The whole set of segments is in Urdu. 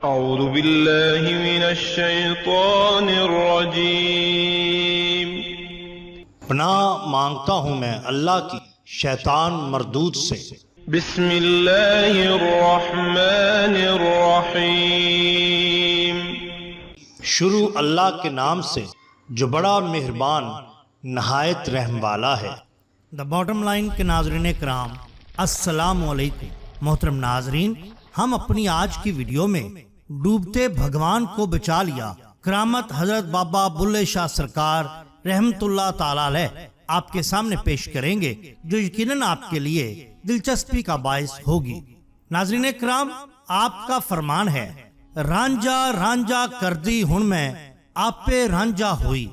اعوذ باللہ من الشیطان الرجیم۔ پناہ مانگتا ہوں میں اللہ کی شیطان مردود سے۔ بسم اللہ الرحمن الرحیم۔ شروع اللہ کے نام سے جو بڑا مہربان نہایت رحم والا ہے۔ دا باٹم لائن کے ناظرین کرام، السلام علیکم۔ محترم ناظرین، ہم اپنی آج کی ویڈیو میں ڈوبتے بھگوان کو بچا لیا کرامت حضرت بابا بلے شاہ سرکار رحمت اللہ تعالی علیہ آپ کے سامنے پیش کریں گے، جو یقیناً آپ کے لیے دلچسپی کا باعث ہوگی۔ ناظرین کرام، آپ کا فرمان ہے، رانجا رانجا کر دی ہن میں آپ پہ رانجا ہوئی،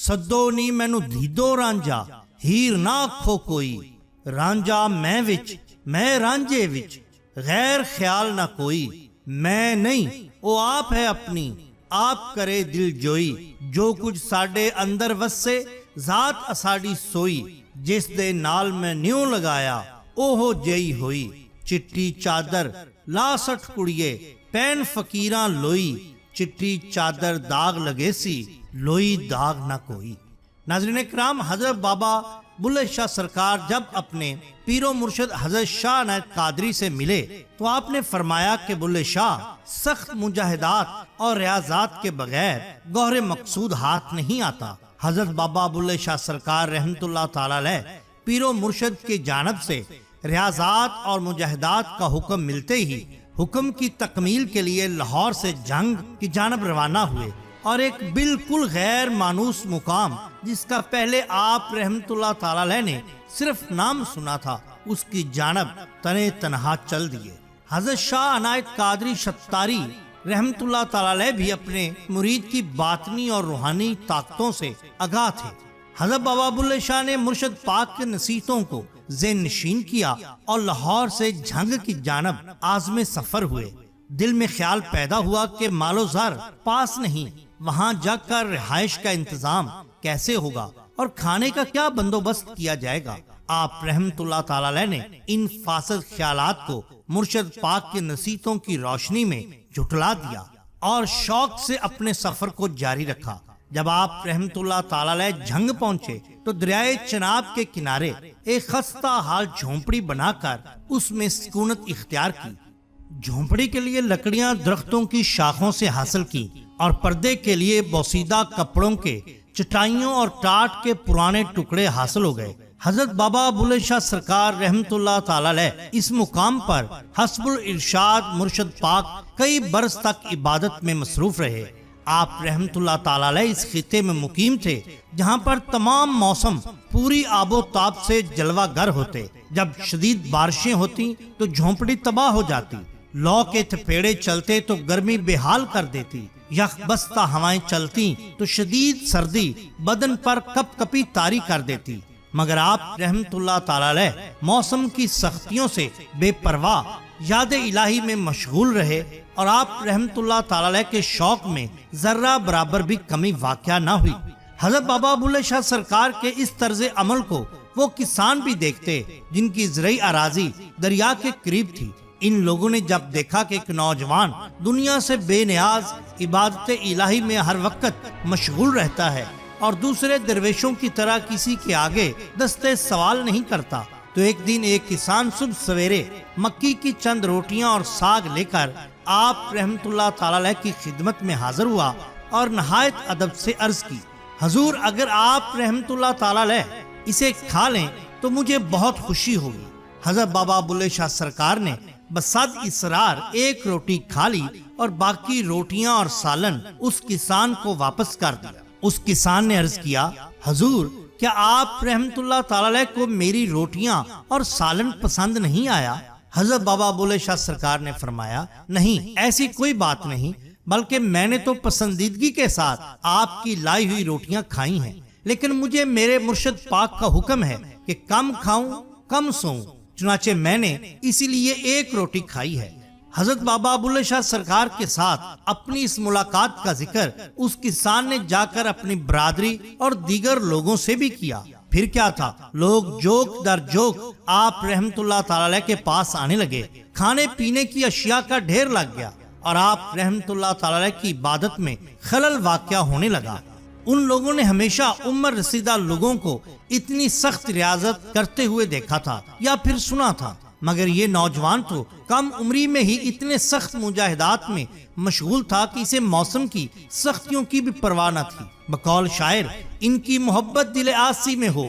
سدو نی مینو دیدو رانجا ہیر نہ کھو کوئی، رانجا میں وچ میں رانجے وچ غیر خیال نہ کوئی، میں نہیں او آپ ہے اپنی آپ کرے دل جوئی، جو کچھ ساڈے اندر وسے ذات اساڈی سوئی، جس دے نال میں نیوں لگایا اوہو جئی ہوئی، چٹی چادر لا سٹ کڑیے پین فقیراں لوئی، چٹی چادر داغ لگے سی لوئی داغ نہ کوئی۔ ناظرین کرام، حضرت بابا بلے شاہ سرکار جب اپنے پیر و مرشد حضرت شاہ عنایت قادری سے ملے تو آپ نے فرمایا کہ بلے شاہ، سخت مجاہدات اور ریاضات کے بغیر گوہر مقصود ہاتھ نہیں آتا۔ حضرت بابا بلے شاہ سرکار رحمت اللہ تعالی علیہ پیر و مرشد کی جانب سے ریاضات اور مجاہدات کا حکم ملتے ہی حکم کی تکمیل کے لیے لاہور سے جنگ کی جانب روانہ ہوئے، اور ایک بالکل غیر مانوس مقام جس کا پہلے آپ رحمت اللہ تعالی علیہ نے صرف نام سنا تھا، اس کی جانب تنے تنہا چل دیے۔ حضرت شاہ عنایت قادری شتاری رحمت اللہ تعالی علیہ بھی اپنے مرید کی باطنی اور روحانی طاقتوں سے آگاہ تھے۔ حضرت بابا بلے شاہ نے مرشد پاک کے نصیحتوں کو ذہن نشین کیا اور لاہور سے جھنگ کی جانب عازم سفر ہوئے۔ دل میں خیال پیدا ہوا کہ مال و زر پاس نہیں، وہاں جا کر رہائش کا انتظام کیسے ہوگا اور کھانے کا کیا بندوبست کیا جائے گا۔ آپ رحمت اللہ تعالی علیہ نے ان فاسد خیالات کو مرشد پاک کے نصیحتوں کی روشنی میں جھٹلا دیا اور شوق سے اپنے سفر کو جاری رکھا۔ جب آپ رحمت اللہ تعالی علیہ جھنگ پہنچے تو دریائے چناب کے کنارے ایک خستہ حال جھونپڑی بنا کر اس میں سکونت اختیار کی۔ جھونپڑی کے لیے لکڑیاں درختوں کی شاخوں سے حاصل کی اور پردے کے لیے بوسیدہ کپڑوں کے چٹائیوں اور ٹاٹ کے پرانے ٹکڑے حاصل ہو گئے۔ حضرت بابا بلے شاہ سرکار رحمت اللہ تعالی علیہ اس مقام پر حسب الارشاد مرشد پاک کئی برس تک عبادت میں مصروف رہے۔ آپ رحمت اللہ تعالی علیہ اس خطے میں مقیم تھے جہاں پر تمام موسم پوری آب و تاب سے جلوہ گر ہوتے۔ جب شدید بارشیں ہوتی تو جھونپڑی تباہ ہو جاتی، لو کے تھپیڑے چلتے تو گرمی بے حال کر دیتی، یخ بستہ ہوائیں چلتی تو شدید سردی بدن پر کپ کپی طاری کر دیتی، مگر آپ رحمت اللہ تعالی علیہ موسم کی سختیوں سے بے پرواہ یاد الہی میں مشغول رہے، اور آپ رحمت اللہ تعالی علیہ کے شوق میں ذرہ برابر بھی کمی واقع نہ ہوئی۔ حضرت بابا بلے شاہ سرکار کے اس طرز عمل کو وہ کسان بھی دیکھتے جن کی زرعی اراضی دریا کے قریب تھی۔ ان لوگوں نے جب دیکھا کہ ایک نوجوان دنیا سے بے نیاز عبادت الہی میں ہر وقت مشغول رہتا ہے اور دوسرے درویشوں کی طرح کسی کے آگے دستے سوال نہیں کرتا، تو ایک دن ایک کسان صبح سویرے مکی کی چند روٹیاں اور ساگ لے کر آپ رحمت اللہ تعالی علیہ کی خدمت میں حاضر ہوا اور نہایت ادب سے عرض کی، حضور اگر آپ رحمت اللہ تعالی علیہ اسے کھا لیں تو مجھے بہت خوشی ہوگی۔ حضرت بابا بلے شاہ سرکار نے بصد اصرار ایک روٹی کھا لی اور باقی روٹیاں اور سالن اس کسان کو واپس کر دیا۔ اس کسان نے عرض کیا، حضور کیا آپ رحمت اللہ تعالی علیہ کو میری روٹیاں اور سالن پسند نہیں آیا؟ حضرت بابا بلے شاہ سرکار نے فرمایا، نہیں، ایسی کوئی بات نہیں، بلکہ میں نے تو پسندیدگی کے ساتھ آپ کی لائی ہوئی روٹیاں کھائی ہیں، لیکن مجھے میرے مرشد پاک کا حکم ہے کہ کم کھاؤں کم سوؤں، چنانچہ میں نے اسی لیے ایک روٹی کھائی ہے۔ حضرت بابا بلے شاہ سرکار کے ساتھ اپنی اس ملاقات کا ذکر اس کسان نے جا کر اپنی برادری اور دیگر لوگوں سے بھی کیا۔ پھر کیا تھا، لوگ جوک در جوک آپ رحمت اللہ تعالی کے پاس آنے لگے، کھانے پینے کی اشیاء کا ڈھیر لگ گیا۔ اور آپ رحمت اللہ تعالی کی عبادت میں خلل واقع ہونے لگا۔ ان لوگوں نے ہمیشہ عمر رسیدہ لوگوں کو اتنی سخت ریاضت کرتے ہوئے دیکھا تھا یا پھر سنا تھا، مگر یہ نوجوان تو کم عمری میں ہی اتنے سخت مجاہدات میں مشغول تھا کہ اسے موسم کی سختیوں کی بھی پرواہ نہ تھی۔ بقول شاعر، ان کی محبت دل آسی میں ہو،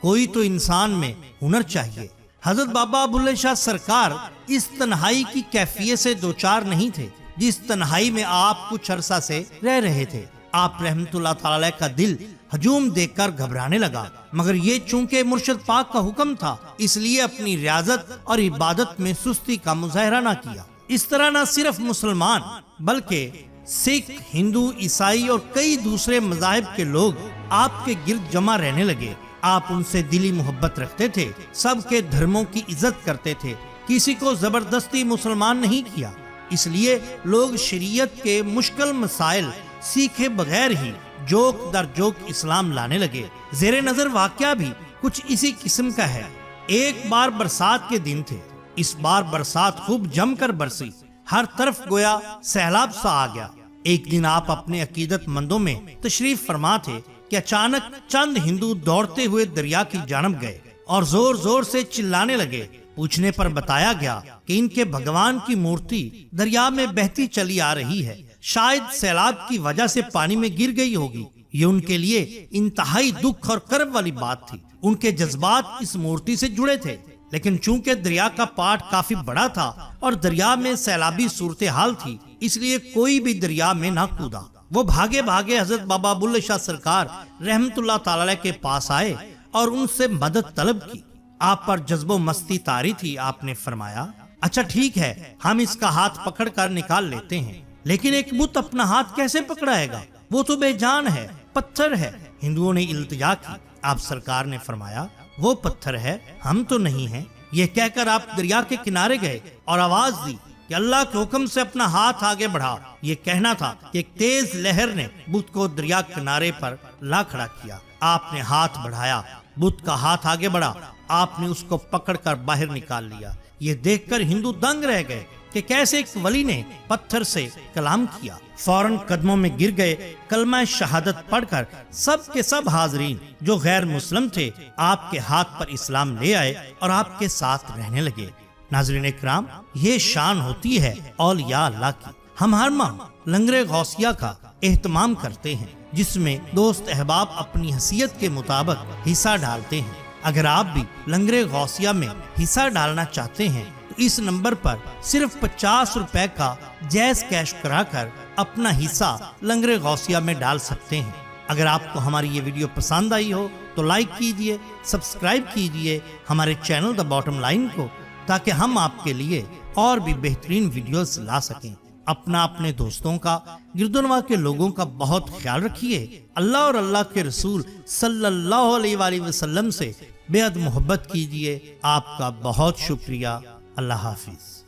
کوئی تو انسان میں ہنر چاہیے۔ حضرت بابا بلے شاہ سرکار اس تنہائی کی کیفیت سے دوچار نہیں تھے جس تنہائی میں آپ کچھ عرصہ سے رہ رہے تھے۔ آپ رحمت اللہ تعالی کا دل ہجوم دیکھ کر گھبرانے لگا، مگر یہ چونکہ مرشد پاک کا حکم تھا اس لیے اپنی ریاضت اور عبادت میں سستی کا مظاہرہ نہ کیا۔ اس طرح نہ صرف مسلمان بلکہ سکھ، ہندو، عیسائی اور کئی دوسرے مذاہب کے لوگ آپ کے گرد جمع رہنے لگے۔ آپ ان سے دلی محبت رکھتے تھے، سب کے دھرموں کی عزت کرتے تھے، کسی کو زبردستی مسلمان نہیں کیا۔ اس لیے لوگ شریعت کے مشکل مسائل سیکھے بغیر ہی جوک در جوک اسلام لانے لگے۔ زیر نظر واقعہ بھی کچھ اسی قسم کا ہے۔ ایک بار برسات کے دن تھے، اس بار برسات خوب جم کر برسی، ہر طرف گویا سیلاب سا آ گیا۔ ایک دن آپ اپنے عقیدت مندوں میں تشریف فرما تھے کہ اچانک چند ہندو دوڑتے ہوئے دریا کی جانب گئے اور زور زور سے چلانے لگے۔ پوچھنے پر بتایا گیا کہ ان کے بھگوان کی مورتی دریا میں بہتی چلی آ رہی ہے، شاید سیلاب کی وجہ سے پانی میں گر گئی ہوگی۔ یہ ان کے لیے انتہائی دکھ اور کرب والی بات تھی۔ ان کے جذبات اس مورتی سے جڑے تھے، لیکن چونکہ دریا کا پاٹ کافی بڑا تھا اور دریا میں سیلابی صورتحال تھی، اس لیے کوئی بھی دریا میں نہ کودا۔ وہ بھاگے بھاگے حضرت بابا بلے شاہ سرکار رحمت اللہ تعالی کے پاس آئے اور ان سے مدد طلب کی۔ آپ پر جذب و مستی طاری تھی۔ آپ نے فرمایا، اچھا ٹھیک ہے، ہم اس کا ہاتھ پکڑ کر نکال لیتے ہیں، لیکن ایک بت اپنا ہاتھ کیسے پکڑائے گا؟ وہ تو بے جان ہے، پتھر ہے۔ ہندوؤں نے التجا کی۔ آپ سرکار نے فرمایا، وہ پتھر ہے، ہم تو نہیں ہیں۔ یہ کہہ کر آپ دریا کے کنارے گئے اور آواز دی کہ اللہ کے حکم سے اپنا ہاتھ آگے بڑھا۔ یہ کہنا تھا کہ ایک تیز لہر نے بت کو دریا کنارے پر لا کھڑا کیا۔ آپ نے ہاتھ بڑھایا، بت کا ہاتھ آگے بڑھا، آپ نے اس کو پکڑ کر باہر نکال لیا۔ یہ دیکھ کر ہندو دنگ رہ گئے کہ کیسے ایک ولی نے پتھر سے کلام کیا۔ فوراً قدموں میں گر گئے، کلمہ شہادت پڑھ کر سب کے سب حاضرین جو غیر مسلم تھے آپ کے ہاتھ پر اسلام لے آئے اور آپ کے ساتھ رہنے لگے۔ ناظرین اکرام، یہ شان ہوتی ہے اولیاء اللہ کی۔ ہم ہر ماہ لنگر غوثیہ کا اہتمام کرتے ہیں، جس میں دوست احباب اپنی حیثیت کے مطابق حصہ ڈالتے ہیں۔ اگر آپ بھی لنگر غوثیہ میں حصہ ڈالنا چاہتے ہیں تو اس نمبر پر صرف 50 روپے کا جائز کیش کرا کر اپنا حصہ لنگر غوثیہ میں ڈال سکتے ہیں۔ اگر آپ کو ہماری یہ ویڈیو پسند آئی ہو تو لائک کیجئے، سبسکرائب کیجئے ہمارے چینل دا باٹم لائن کو، تاکہ ہم آپ کے لیے اور بھی بہترین ویڈیوز لا سکیں۔ اپنا، اپنے دوستوں کا، گرد و نواح کے لوگوں کا بہت خیال رکھیے۔ اللہ اور اللہ کے رسول صلی اللہ علیہ وآلہ وسلم سے بے حد محبت کیجئے۔ آپ کا بہت شکریہ۔ اللہ حافظ۔